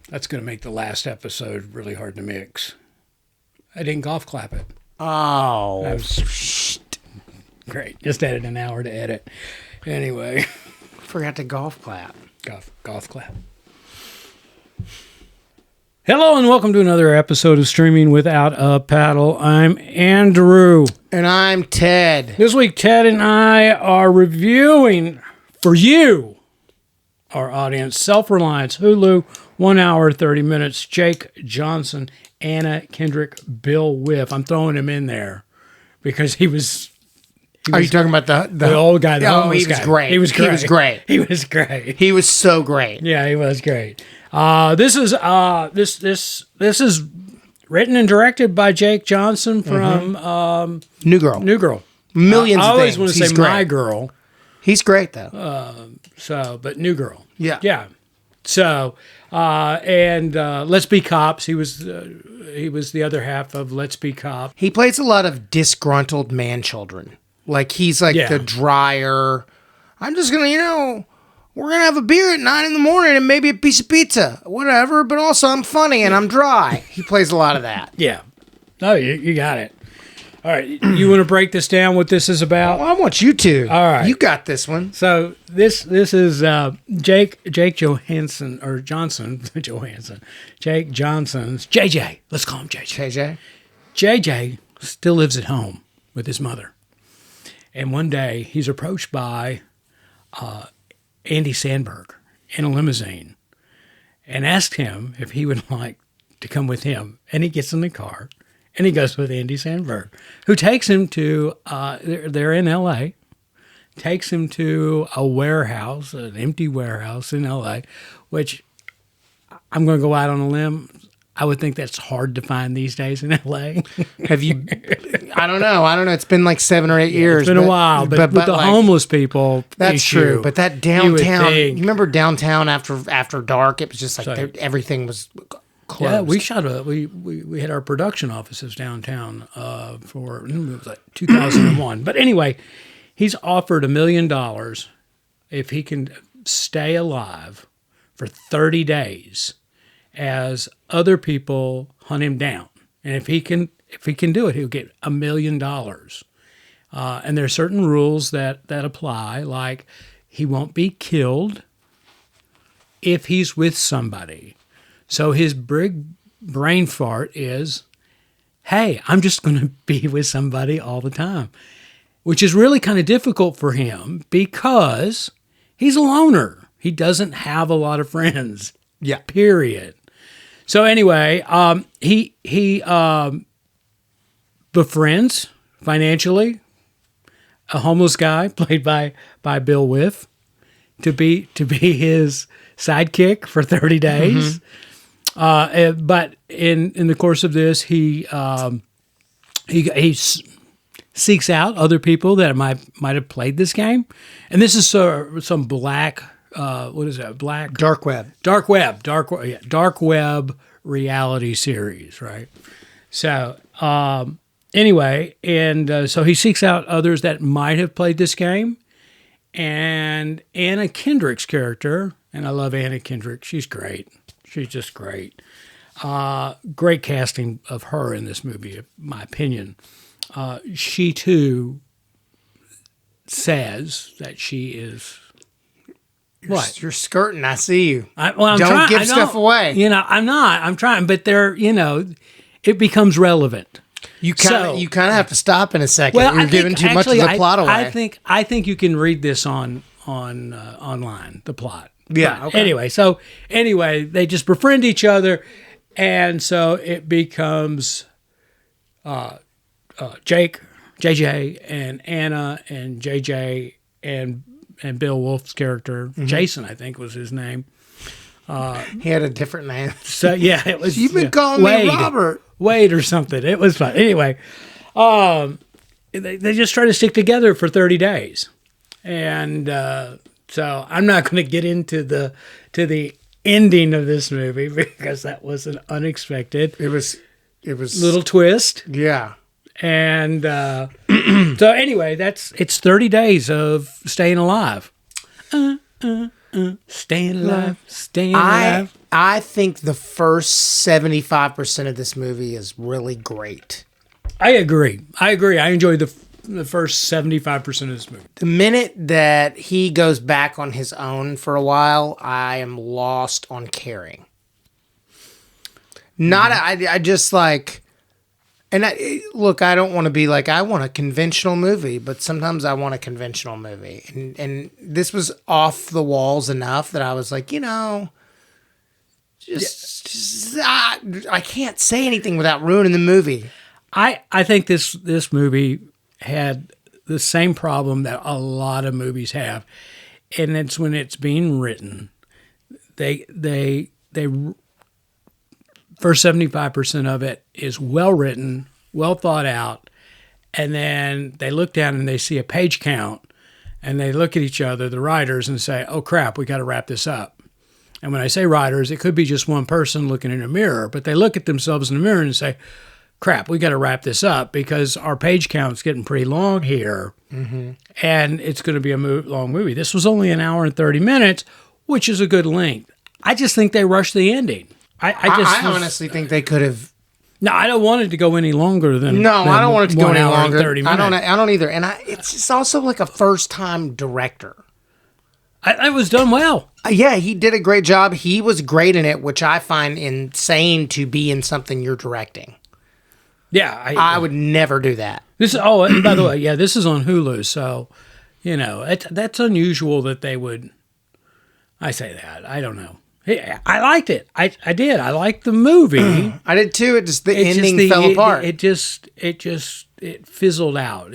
That's going to make the last episode really hard to mix. I didn't golf clap it. Oh. Great. Just added an hour to edit. Anyway. Forgot to golf clap. Golf clap. Hello and welcome to another episode of Streaming Without a Paddle. I'm Andrew. And I'm Ted. This week, Ted and I are reviewing for you, our audience, Self-Reliance, Hulu, 1 hour, 30 minutes, Jake Johnson, Anna Kendrick, Bill Wiff. I'm throwing him in there because he was... Are you talking about the old guy? The he was guy. great. He was great. He was great. He was great. He was so great. Yeah, he was great. This is written and directed by Jake Johnson from New Girl. Millions I of always things. want to He's say great. My Girl. He's great though. But New Girl. Yeah. Yeah. So Let's Be Cops. He was the other half of Let's Be Cops. He plays a lot of disgruntled man children. Like he's like the drier. I'm just gonna, we're gonna have a beer at 9 a.m. and maybe a piece of pizza, whatever. But also I'm funny and I'm dry. He plays a lot of that. Yeah. Oh, you got it. All right. You want to break this down? What this is about? Well, I want you to. All right. You got this one. So this is Jake Johansson or Johnson Johansson. Jake Johnson's JJ. Let's call him JJ. JJ still lives at home with his mother. And one day he's approached by Andy Sanberg in a limousine and asked him if he would like to come with him. And he gets in the car and he goes with Andy Sanberg, who takes him to, they're in L.A., takes him to a warehouse, an empty warehouse in L.A., which I'm going to go out on a limb. I would think that's hard to find these days in L.A. Have you? I don't know. It's been like 7 or 8 years. It's been a while, but with the like, homeless people, that's true. But that downtown, you remember downtown after dark? It was just like everything was closed. Yeah, we shot we had our production offices downtown for it was like 2001. But anyway, he's offered $1 million if he can stay alive for 30 days. As other people hunt him down, and if he can do it, he'll get $1 million. And there are certain rules that apply, like he won't be killed if he's with somebody. So his big brain fart is, "Hey, I'm just going to be with somebody all the time," which is really kind of difficult for him because he's a loner. He doesn't have a lot of friends. Yeah. Period. So anyway, he befriends financially a homeless guy played by Bill Wiff to be his sidekick for 30 days. But in the course of this, he seeks out other people that might have played this game, and this is some black. What is that? Dark web reality series, right? So anyway, and so he seeks out others that might have played this game, and Anna Kendrick's character, and I love Anna Kendrick. She's great. She's just great. Great casting of her in this movie, in my opinion. She too says that she is. What? You're skirting. I see you. Don't give stuff away. I'm not. I'm trying, but it becomes relevant. You kind of have to stop in a second. You're giving too much of the plot away. I think you can read this online. The plot. Yeah. But Okay. Anyway, they just befriend each other, and so it becomes Jake, JJ, and Anna, and JJ, and Bill Wiff's character, Jason, I think was his name. He had a different name. So yeah, it was. You've been calling me Robert. Wade or something. It was fun. Anyway, they just try to stick together for 30 days, and so I'm not going to get into the ending of this movie because that was an unexpected. It was little twist. Yeah. And so anyway, it's 30 days of staying alive. Staying alive, staying alive. I think the first 75% of this movie is really great. I agree. I enjoyed the first 75% of this movie. The minute that he goes back on his own for a while, I am lost on caring. I just like, and look, I don't want to be like, I want a conventional movie, but sometimes I want a conventional movie. And this was off the walls enough that I was like, I can't say anything without ruining the movie. I think this movie had the same problem that a lot of movies have, and it's when it's being written. They first 75% of it is well written, well thought out, and then they look down and they see a page count, and they look at each other, the writers, and say, "Oh crap, we got to wrap this up." And when I say writers, it could be just one person looking in a mirror, but they look at themselves in the mirror and say, "Crap, we got to wrap this up because our page count's getting pretty long here, and it's going to be a long movie." This was only an hour and 30 minutes, which is a good length. I just think they rushed the ending. I honestly think they could have. No, I don't want it to go any longer than. No, I don't want it to go any longer. 30 minutes. I don't either. And it's just also like a first-time director. I was done well. Yeah, he did a great job. He was great in it, which I find insane to be in something you're directing. Yeah, I would never do that. And by the way, yeah, this is on Hulu, so that's unusual that they would. I say that. I don't know. I liked it. I did. I liked the movie. I did too. The ending fell apart. It fizzled out.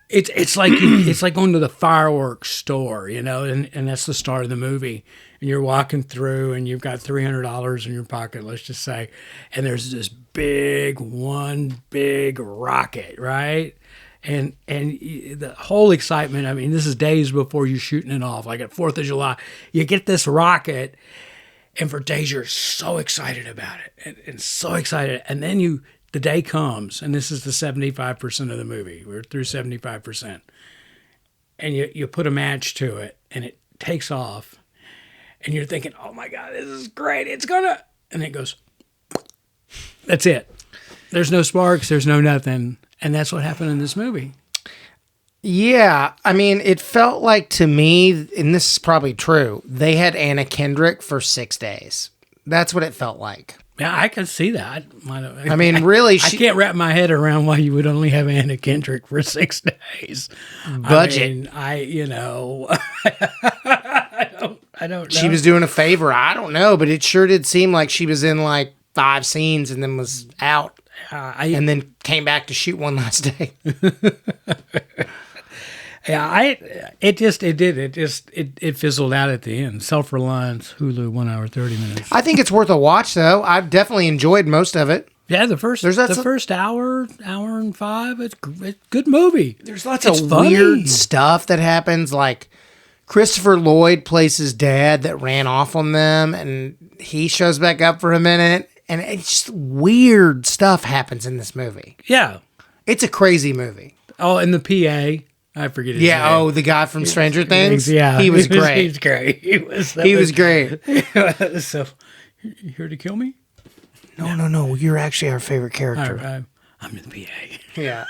It's like it's like going to the fireworks store, and that's the start of the movie. And you're walking through, and you've got $300 in your pocket, let's just say, and there's this big rocket, right? And the whole excitement, I mean, this is days before you're shooting it off, like at 4th of July. You get this rocket, and for days you're so excited about it, and so excited. And then the day comes, and this is the 75% of the movie. We're through 75%. And you put a match to it, and it takes off. And you're thinking, oh my God, this is great. It's gonna, and it goes, that's it. There's no sparks, there's no nothing. And that's what happened in this movie. Yeah. I mean, it felt like to me, and this is probably true, they had Anna Kendrick for 6 days. That's what it felt like. Yeah, I can see that. I mean, really, I can't wrap my head around why you would only have Anna Kendrick for 6 days. Budget. I don't know. She was doing a favor. I don't know, but it sure did seem like she was in like 5 scenes and then was out. And then came back to shoot one last day. Yeah, it fizzled out at the end. Self-Reliance, Hulu, 1 hour 30 minutes. I think it's worth a watch though. I've definitely enjoyed most of it. Yeah, the first hour and 5, it's a good movie. There's lots of weird stuff that happens, like Christopher Lloyd plays his dad that ran off on them, and he shows back up for a minute, and it's just weird stuff happens in this movie. Yeah. It's a crazy movie. Oh, and the PA, I forget his name. Yeah, the guy from Stranger Things? Yeah. He was great. He was great. He was great. So, you here to kill me? No. You're actually our favorite character. I'm in the PA. Yeah.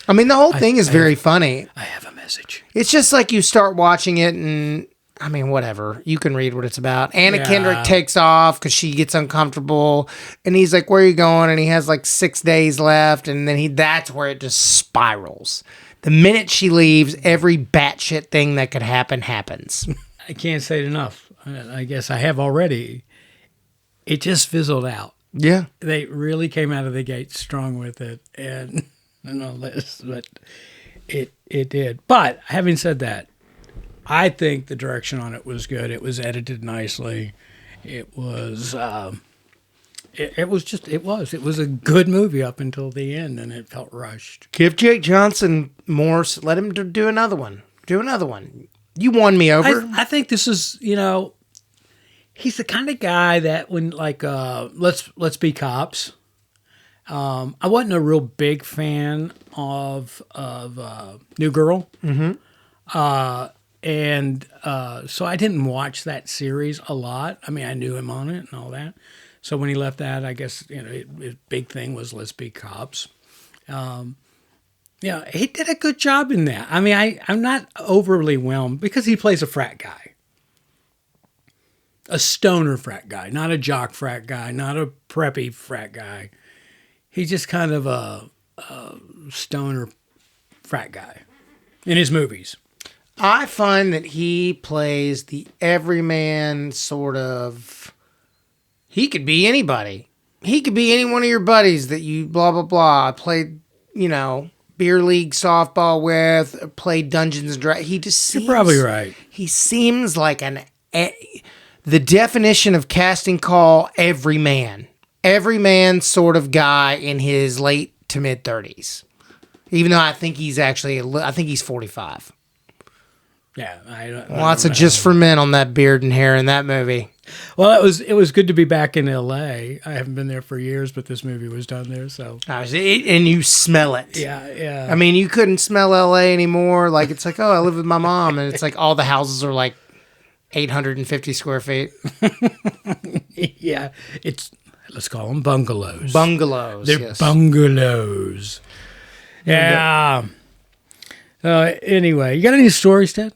I mean, the whole thing is very funny. I have a message. It's just like you start watching it and, I mean, whatever. You can read what it's about. Anna Kendrick takes off because she gets uncomfortable. And he's like, where are you going? And he has like 6 days left. And then that's where it just spirals. The minute she leaves, every batshit thing that could happen happens. I can't say it enough. I guess I have already. It just fizzled out. Yeah. They really came out of the gate strong with it and all this, but it did. But having said that, I think the direction on it was good. It was edited nicely. It was it was a good movie up until the end, and it felt rushed. Give Jake Johnson more. Let him do another one. Do another one. You won me over. I think this is, he's the kind of guy that when let's be cops. I wasn't a real big fan of New Girl. Mm-hmm. So I didn't watch that series a lot. I mean, I knew him on it and all that. So when he left that, I guess, his big thing was let's be cops. He did a good job in that. I mean, I'm not overly whelmed because he plays a frat guy. A stoner frat guy, not a jock frat guy, not a preppy frat guy. He's just kind of a stoner frat guy in his movies. I find that he plays the everyman sort of... He could be anybody. He could be any one of your buddies that you blah, blah, blah. Played, beer league softball with, played Dungeons and Dragons. He just seems... You're probably right. He seems like the definition of casting call everyman. Everyman sort of guy in his late to mid 30s. Even though I think he's 45. Yeah, lots of just for men on that beard and hair in that movie. Well, it was good to be back in L.A. I haven't been there for years, but this movie was done there, so. And you smell it. Yeah. I mean, you couldn't smell L.A. anymore. Like, it's like, oh, I live with my mom, and it's like all the houses are like 850 square feet. Yeah, let's call them bungalows. They're bungalows. Yeah. Anyway, you got any stories, Ted?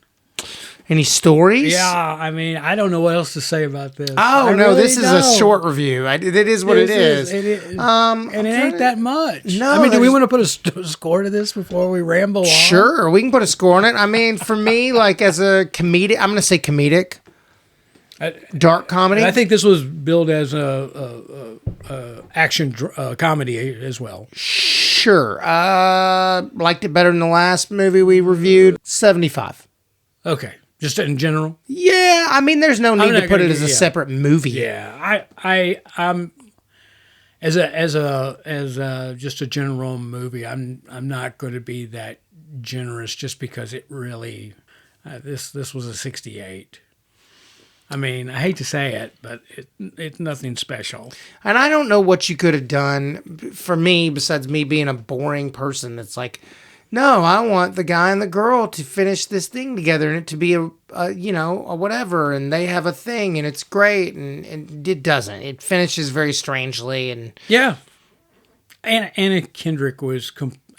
Any stories? Yeah, I mean, I don't know what else to say about this. Oh, no, this is a short review. It is what it is. It is. And it ain't that much. No. I mean, do we want to put a score to this before we ramble on? Sure, we can put a score on it. I mean, for me, like as a comedic, I'm going to say comedic. Dark comedy. I think this was billed as a action comedy as well. Sure. Liked it better than the last movie we reviewed. 75. Okay. Just in general? Yeah, I mean, there's no need to put it as a separate movie. Yeah, I'm as just a general movie. I'm not going to be that generous just because it really this was a 68. I mean, I hate to say it, but it's nothing special. And I don't know what you could have done for me besides me being a boring person that's like, no, I want the guy and the girl to finish this thing together and it to be a whatever, and they have a thing and it's great, and it doesn't. It finishes very strangely. And yeah. Anna Kendrick was,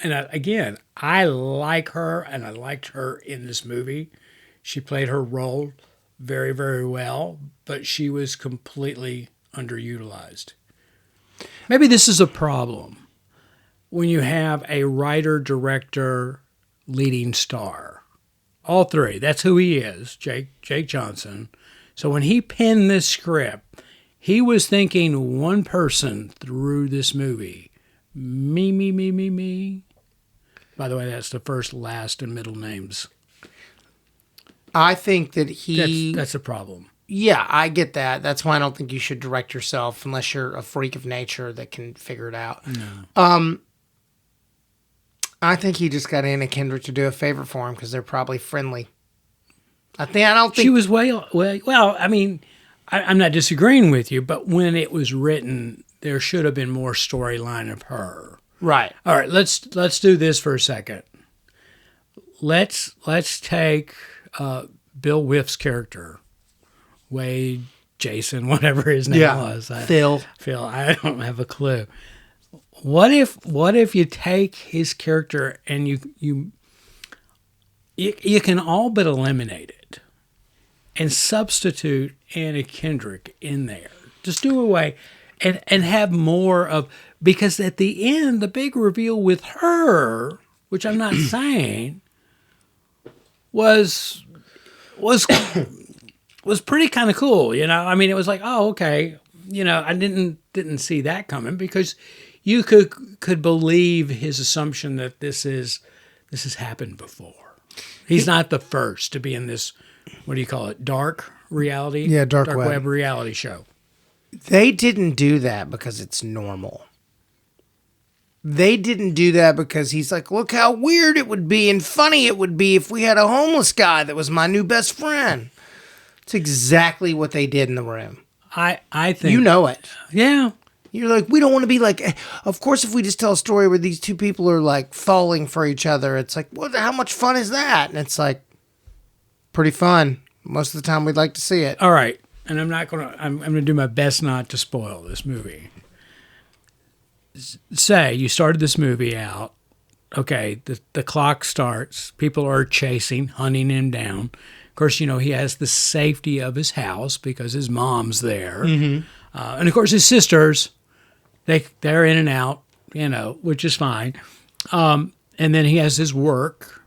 again, I like her and I liked her in this movie. She played her role very, very well, but she was completely underutilized. Maybe this is a problem when you have a writer, director, leading star. All three. That's who he is, Jake Johnson. So when he penned this script, he was thinking one person through this movie. Me. By the way, that's the first, last, and middle names. I think that that's a problem. Yeah, I get that. That's why I don't think you should direct yourself unless you're a freak of nature that can figure it out. No. I think he just got Anna Kendrick to do a favor for him because they're probably friendly. I don't think she was well. I mean, I'm not disagreeing with you, but when it was written, there should have been more storyline of her. Right. All right. Let's do this for a second. Let's take Bill Wiff's character, Wade, Jason, whatever his name was. Phil. I don't have a clue. What if you take his character and you can all but eliminate it and substitute Anna Kendrick in there? Just do away and have more of, because at the end, the big reveal with her, which I'm not saying, was pretty kind of cool, I mean, it was like, oh, okay, I didn't see that coming, because you could believe his assumption that this has happened before. He's not the first to be in this, what do you call it, dark reality? Yeah, dark web reality show. They didn't do that because it's normal. They didn't do that because he's like, look how weird it would be and funny it would be if we had a homeless guy that was my new best friend. It's exactly what they did in the room. I think... You know it. Yeah. You're like, we don't want to be like... Of course, if we just tell a story where these two people are like falling for each other, it's like, how much fun is that? And it's like, pretty fun. Most of the time, we'd like to see it. All right, and I'm gonna do my best not to spoil this movie. Say you started this movie out. Okay, the clock starts. People are chasing, hunting him down. Of course, he has the safety of his house because his mom's there, and of course his sisters. They're in and out, which is fine. And then he has his work.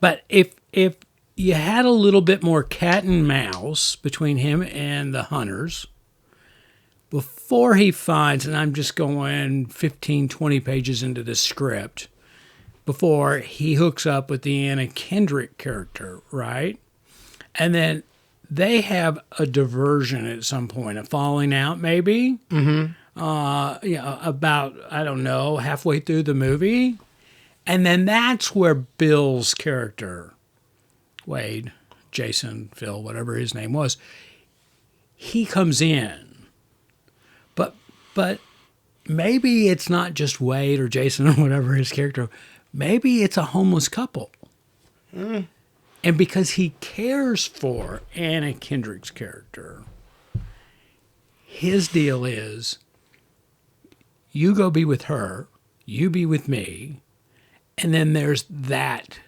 But if you had a little bit more cat and mouse between him and the hunters, before he finds, and I'm just going 15, 20 pages into the script, before he hooks up with the Anna Kendrick character, right? And then they have a diversion at some point, a falling out maybe, about, I don't know, halfway through the movie. And then that's where Bill's character, Wade, Jason, Phil, whatever his name was, he comes in. But maybe it's not just Wade or Jason or whatever his character. Maybe it's a homeless couple. And because he cares for Anna Kendrick's character, his deal is, you go be with her, you be with me, and then there's that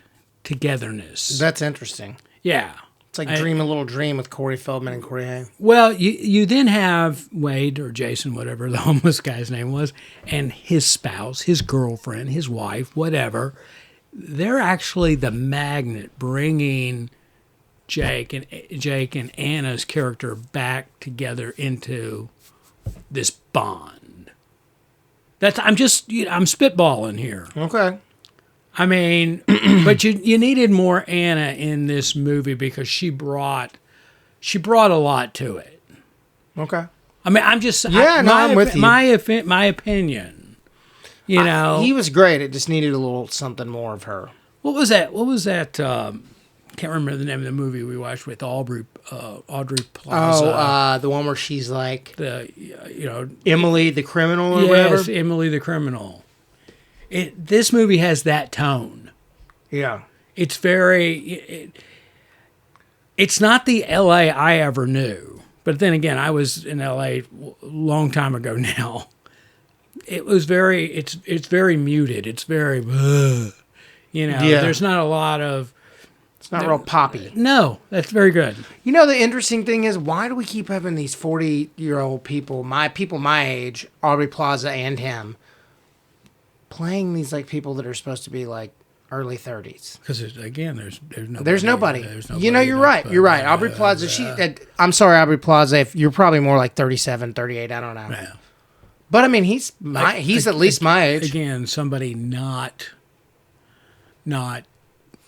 togetherness. That's interesting. Yeah. It's like Dream a Little Dream with Corey Feldman and Corey Haim. Well, you then have Wade or Jason, whatever the homeless guy's name was, and his spouse, his girlfriend, his wife, whatever. They're actually the magnet bringing Jake and Anna's character back together into this bond. I'm spitballing here. Okay. I mean, but you needed more Anna in this movie because she brought a lot to it. Okay. I mean, I'm just I'm with you. My opinion. He was great. It just needed a little something more of her. What was that? Can't remember the name of the movie we watched with Audrey Plaza. The one where she's like the Emily the criminal or whatever. Yes, Emily the criminal. This movie has that tone. Yeah. It's very. It's not the L.A. I ever knew, but then again, I was in L.A. a long time ago now. It was very. It's very muted. It's very. There's not a lot of. It's not real poppy. No, that's very good. The interesting thing is, why do we keep having these 40-year-old people my age, Aubrey Plaza and him, playing these like people that are supposed to be like early 30s? Because again, there's nobody. There's nobody. You're right. You're right. Aubrey Plaza. I'm sorry, Aubrey Plaza. If you're probably more like 37, 38. I don't know. Yeah. But I mean, he's at least my age. Again, somebody not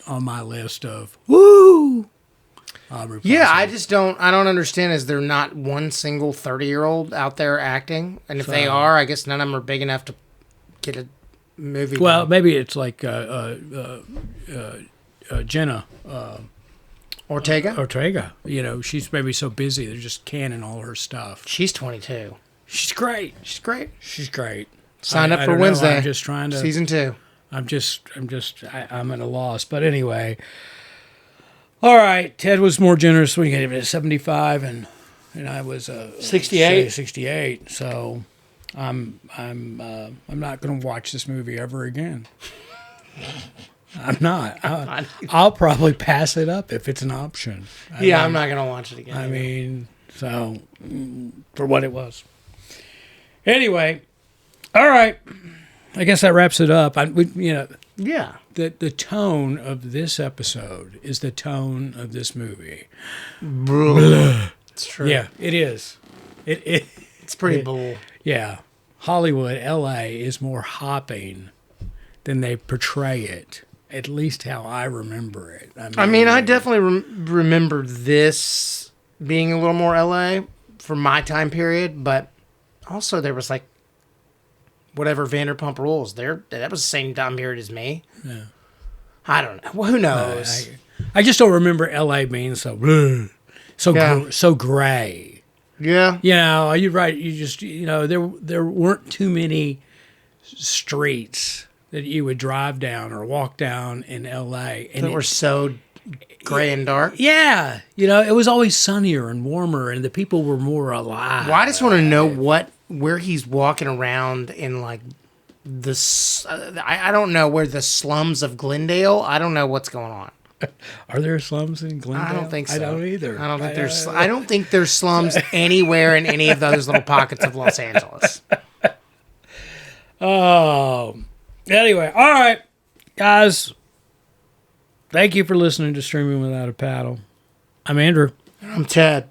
on my list of woo. Aubrey Plaza. Yeah, I don't understand. Is there not one single 30-year-old out there acting? And if they are, I guess none of them are big enough to get a movie. Well, maybe it's like Jenna Ortega. She's maybe so busy they're just canning all her stuff. She's 22. She's great. Signed up for Wednesday. I'm just trying to season 2. I'm at a loss. But anyway, all right. Ted was more generous when he gave it a 75, and I was 68. 68. So I'm not going to watch this movie ever again. I'm not. I'll probably pass it up if it's an option. I'm not going to watch it again. I mean, so for what it was. Anyway, all right. I guess that wraps it up. Yeah. The tone of this episode is the tone of this movie. It's true. Yeah, it is. It's pretty bull. Yeah. Hollywood, L.A. is more hopping than they portray it, at least how I remember it. I definitely remember this being a little more L.A. for my time period, but also there was like whatever Vanderpump Rules. That was the same time period as me. Yeah. I don't know. Well, who knows? I just don't remember L.A. being so gray. Yeah. You're right. You just, there weren't too many streets that you would drive down or walk down in L.A. And that were so gray and dark. Yeah. It was always sunnier and warmer, and the people were more alive. Well, I just want to know where he's walking around in, like, I don't know, where the slums of Glendale. I don't know what's going on. Are there slums in Glendale? I don't think so. I don't either. I don't think there's slums anywhere in any of those little pockets of Los Angeles. Oh. Anyway, all right, guys. Thank you for listening to Streaming Without a Paddle. I'm Andrew. I'm Ted.